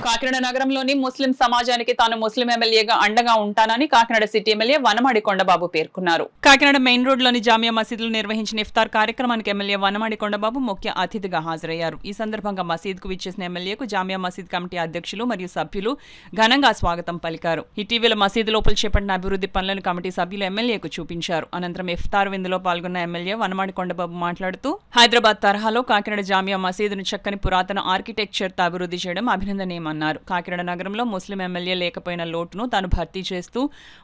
కాకినాడ నగరంలోని ముస్లిం సమాజానికి తాను ముస్లిం ఎమ్మెల్యేగా అండగా ఉంటానని కాకినాడ సిటీ ఎమ్మెల్యే వనమాడి కొండబాబు పేర్కొన్నారు. కాకినాడ మెయిన్ రోడ్ లోని జామియా మసీదులో నిర్వహించిన ఇఫ్తార్ కార్యక్రమానికి ఎమ్మెల్యే వనమాడి కొండబాబు ముఖ్య అతిథిగా హాజరయ్యారు. ఈ సందర్భంగా మసీదుకు విచ్చేసిన ఎమ్మెల్యేకు జామియా మసీద్ కమిటీ అధ్యక్షులు మరియు సభ్యులు ఘనంగా స్వాగతం పలికారు. ఇటీవల మసీదు లోపల చేపట్టిన అభివృద్ధి పనులను కమిటీ సభ్యులు ఎమ్మెల్యేకు చూపించారు. అనంతరం ఇఫ్తార్ విందులో పాల్గొన్న ఎమ్మెల్యే వనమాడి కొండబాబు మాట్లాడుతూ హైదరాబాద్ తరహాలో కాకినాడ జామియా మసీదును చక్కని పురాతన ఆర్కిటెక్చర్తో అభివృద్ధి చేయడం అభినందనీయమన్నారు. కాకినాడ నగరంలో ముస్లిం ఎమ్మెల్యే లేకపోయిన లోటును తాను భర్తీ చేస్తూ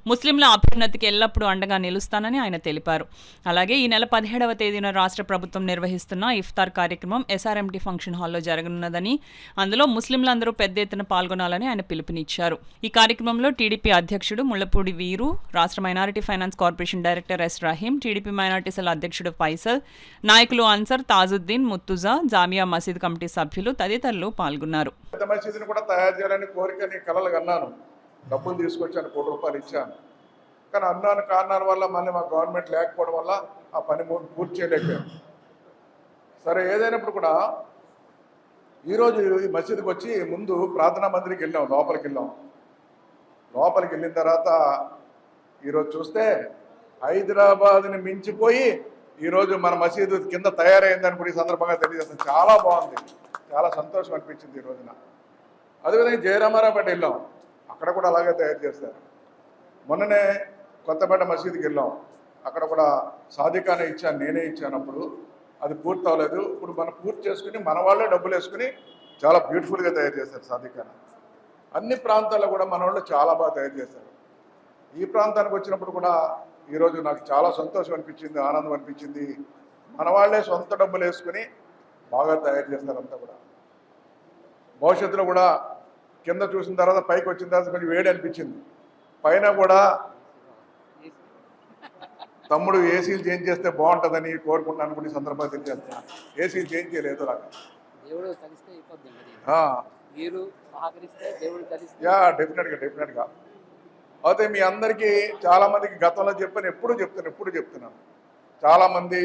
ముస్లింల అభ్యున్నతికి ఎల్లప్పుడూ అండగా నిలుస్తానని ఆయన తెలిపారు. అలాగే ఈ నెల 17వ తేదీన రాష్ట్ర ప్రభుత్వం నిర్వహిస్తున్న ఇఫ్తార్ కార్యక్రమం ఎస్ఆర్ఎంటీ ఫంక్షన్ హాల్లో జరగనున్నదని, అందులో ముస్లింలందరూ పెద్ద ఎత్తున పాల్గొనాలని ఆయన పిలుపునిచ్చారు. ఈ కార్యక్రమంలో టీడీపీ అధ్యక్షుడు ముళ్లపూడి వీరు, రాష్ట్ర minority finance corporation director S Rahim, TDP minority cell అధ్యక్షుడు ఫైసల్, నాయకులు అన్సర్, తాజుద్దీన్, ముత్తుజా, జామియా మసీద్ కమిటీ సభ్యులు తదితరులు పాల్గొన్నారు. మసీదుని కూడా తయారు చేయాలని కోరికని కలలు కన్నాను. డబ్బులు తీసుకొచ్చాను, ₹1 ఇచ్చాను. కానీ అన్నాను కారణాల వల్ల మళ్ళీ మా గవర్నమెంట్ లేకపోవడం వల్ల ఆ పని పూర్తి చేయలేకపోయాను. సరే, ఏదైనప్పుడు కూడా ఈరోజు ఈ మసీదుకి వచ్చి ముందు ప్రార్థనా మందిరికి వెళ్ళాం. లోపలికి వెళ్ళిన తర్వాత ఈరోజు చూస్తే హైదరాబాద్ని మించిపోయి ఈరోజు మన మసీదు కింద తయారైందని కూడా ఈ సందర్భంగా తెలియజేస్తాను. చాలా బాగుంది, చాలా సంతోషం అనిపించింది ఈ రోజున. అదేవిధంగా జయరామారావుపేట వెళ్ళాం, అక్కడ కూడా అలాగే తయారు చేస్తారు. మొన్ననే కొత్తపేట మసీదుకి వెళ్ళాం, అక్కడ కూడా సాదికానే ఇచ్చాను, నేనే ఇచ్చాను. అప్పుడు అది పూర్తి అవ్వలేదు. ఇప్పుడు మనం పూర్తి చేసుకుని మన వాళ్ళే డబ్బులు వేసుకుని చాలా బ్యూటిఫుల్గా తయారు చేశారు సాదికానే. అన్ని ప్రాంతాల్లో కూడా మన వాళ్ళు చాలా బాగా తయారు చేశారు. ఈ ప్రాంతానికి వచ్చినప్పుడు కూడా ఈరోజు నాకు చాలా సంతోషం అనిపించింది, ఆనందం అనిపించింది. మన వాళ్ళే సొంత డబ్బులు వేసుకుని బాగా తయారు చేస్తారు అంతా కూడా. భవిష్యత్తులో కూడా కింద చూసిన తర్వాత పైకి వచ్చిన తర్వాత కొంచెం వేడి అనిపించింది. పైన కూడా తమ్ముడు ఏసీలు చేంజ్ చేస్తే బాగుంటుందని కోరుకుంటున్నాను కూడా ఈ సందర్భంగా తెలియజేస్తున్నాను. ఏసీలు చేంజ్ చేయలేదు నాకు. డెఫినెట్గా అయితే మీ అందరికీ చాలామందికి గతంలో చెప్పాను, ఎప్పుడు చెప్తున్నాను. చాలామంది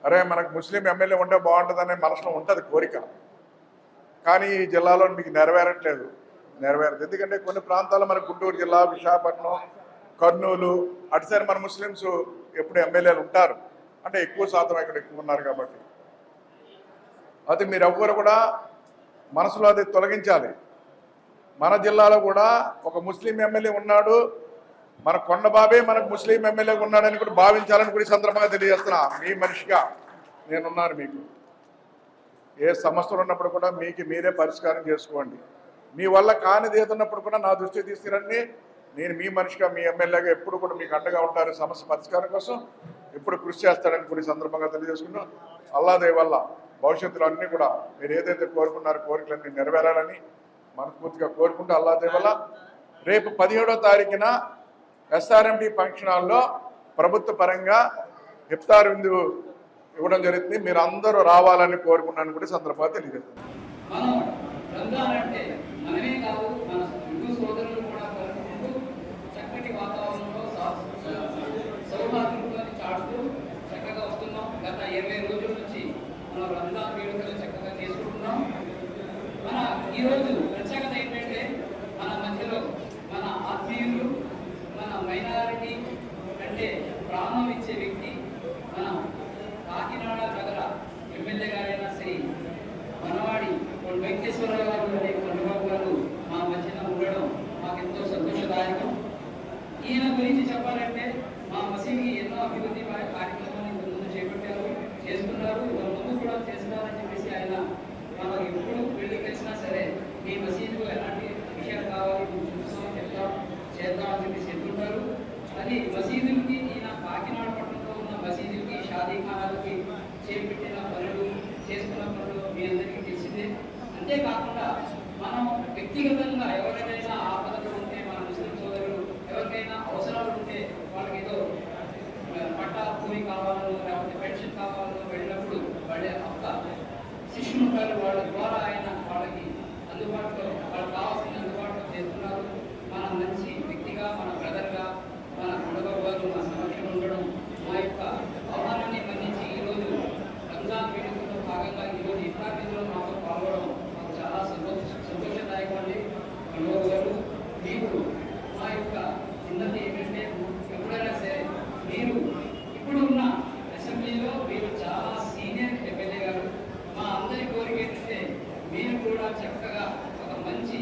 అరే మనకు ముస్లిం ఎమ్మెల్యే ఉంటే బాగుంటుందనే మనసులో ఉంటుంది కోరిక. కానీ ఈ జిల్లాలో మీకు నెరవేరదు. ఎందుకంటే కొన్ని ప్రాంతాల్లో మన గుంటూరు జిల్లా, విశాఖపట్నం, కర్నూలు అటు సైడ్ మన ముస్లిమ్స్ ఎప్పుడు ఎమ్మెల్యేలు ఉంటారు, అంటే ఎక్కువ శాతం ఇక్కడ ఎక్కువ ఉన్నారు కాబట్టి. అయితే మీరు ఎవ్వరు కూడా మనసులో అది తొలగించాలి. మన జిల్లాలో కూడా ఒక ముస్లిం ఎమ్మెల్యే ఉన్నాడు, మన కొండబాబే మనకు ముస్లిం ఎమ్మెల్యే ఉన్నాడని కూడా భావించాలని కూడా ఈ సందర్భంగా తెలియజేస్తున్నా. మీ మనిషిగా నేనున్నాను. మీకు ఏ సమస్యలు ఉన్నప్పుడు కూడా మీకు మీరే పరిష్కారం చేసుకోండి. మీ వల్ల కానిది ఏదన్నప్పుడు కూడా నా దృష్టికి తీసుకురండి. నేను మీ మనిషిగా, మీ ఎమ్మెల్యేగా ఎప్పుడు కూడా మీకు అండగా ఉంటారు. సమస్య పరిష్కారం కోసం ఎప్పుడు కృషి చేస్తాడని కూడా ఈ సందర్భంగా తెలియజేసుకున్నాం. అల్లా దయ వల్ల భవిష్యత్తులో అన్నీ కూడా మీరు ఏదైతే కోరుకున్నారో కోరికలన్నీ నెరవేరాలని మనస్ఫూర్తిగా కోరుకుంటూ అల్లా దయ వల్ల రేపు 17వ తారీఖున ఎస్ఆర్ఎంటీ ఫంక్షన్ హాల్లో ప్రభుత్వ పరంగా ఇఫ్తార్ విందు ఇవ్వడం జరుగుతుంది. మీరు అందరూ రావాలని కోరుకున్నాను కూడా సందర్భంగా తెలియజేస్తున్నాను. ఈరోజు ప్రత్యేకత ఏంటంటే మన మధ్యలో మన ఆత్మీయులు, మన మైనారిటీ అంటే ప్రాణం ఇచ్చే వ్యక్తి, మన కాకినాడ నగర ఎమ్మెల్యే గారైన శ్రీ వనమాడి వెంకటేశ్వరరావు గారు, కొండబాబు గారు మా మధ్యన ఉండడం మాకెంతో సంతోషదాయకం. ఈయన గురించి చెప్పాలంటే మా మసీదుకి ఎన్నో అభివృద్ధి కార్యక్రమాన్ని ముందు చేస్తున్నారు, ముందు కూడా చేస్తున్నారని చెప్పేసి ఆయన మనం ఎప్పుడు వెళ్ళి కలిసినా సరే మీ మసీదుకు ఎలాంటి విషయాలు కావాలి చూస్తాం చేద్దామని చెప్పేసి చెప్తుంటారు. అది మసీదులకి ఈయన కాకినాడ పట్టణంలో ఉన్న మసీదులకి, షాదీఖానాలకి చేపట్టిన పనులు, చేసుకున్న పనులు మీ అందరికీ తెలిసిందే. అంతేకాకుండా మనం వ్యక్తిగతంగా ఎవరికైనా ఆపదలు ఉంటే, మన ముస్లిం సోదరులు ఎవరికైనా అవసరాలు ఉంటే వాళ్ళకి ఏదో పట్టా భూమి కావాలో లేకపోతే పెన్షన్ కావాలో వెళ్ళినప్పుడు వాళ్ళ ఒక్క శిష్యులు ఉంటారు, వాళ్ళ ద్వారా ఆయన వాళ్ళకి అందుబాటులో వాళ్ళకి కావాల్సిన అందుబాటులో చేస్తున్నారు. మన మంచి వ్యక్తిగా, మన బ్రదర్గా, మన కొండబాబు గారు మా సమక్షంలో ఉండడం, మా యొక్క ఆహ్వానాన్ని మన్నించి ఈరోజు రంజాన్ వేడుకలో భాగంగా ఈరోజు ఇఫ్తార్ విందులో మాతో పాల్గొనడం మాకు చాలా సంతోషదాయకమైన అందరి కోరిక ఏంటంటే మీరు కూడా చక్కగా ఒక మంచి